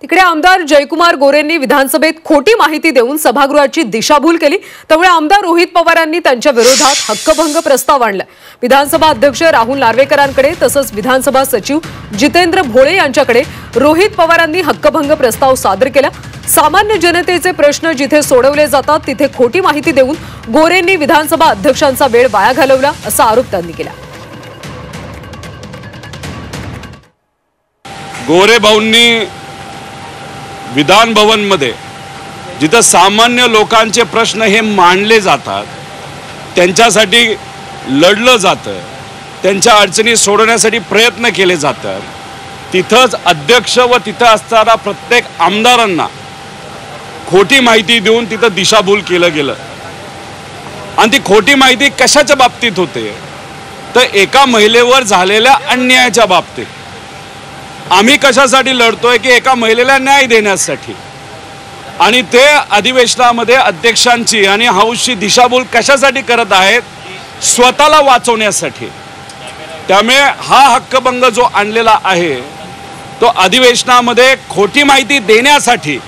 तिकडे आमदार जयकुमार गोरेंनी विधानसभेत खोटी माहिती देऊन सभागृहाची दिशाभूल केली। त्यामुळे आमदार रोहित पवारांनी त्यांच्या विरोधात हक्कभंग प्रस्ताव आणला। विधानसभा अध्यक्ष राहुल नार्वेकरांकडे तसंच विधानसभा सचिव जितेंद्र भोळे यांच्याकडे रोहित पवारांनी हक्कभंग प्रस्ताव सादर केला। सामान्य जनतेचे प्रश्न जिथे सोडवले जातात तिथे खोटी माहिती देऊन गोरेंनी विधानसभा अध्यक्षांचा वेळ वाया घालवला असा आरोप त्यांनी केला। गोरे भाऊंनी विधान भवन मध्ये जिथे सामान्य लोकांचे प्रश्न हे मांडले जातात, त्यांच्यासाठी लढलं जातं, त्यांच्या अडचणी सोडवण्यासाठी प्रयत्न केले जातात, तिथंच अध्यक्ष व तिथं असणारा प्रत्येक आमदारांना खोटी माहिती देऊन तिथं दिशाभूल केलं गेलं। आणि ती खोटी माहिती कशाच्या बाबतीत होते तर एका महिलेवर झालेल्या अन्यायाच्या बाबतीत। आम्ही कशासाठी लढतोय की एका महिलेला न्याय देण्यासाठी, आणि ते अधिवेशनामध्ये अध्यक्षांची आणि हाऊसची दिशाभूल कशासाठी करत आहेत, स्वतःला वाचवण्यासाठी। त्यामुळे हा हक्कभंग जो आणलेला आहे तो अधिवेशनामध्ये खोटी माहिती देण्यासाठी।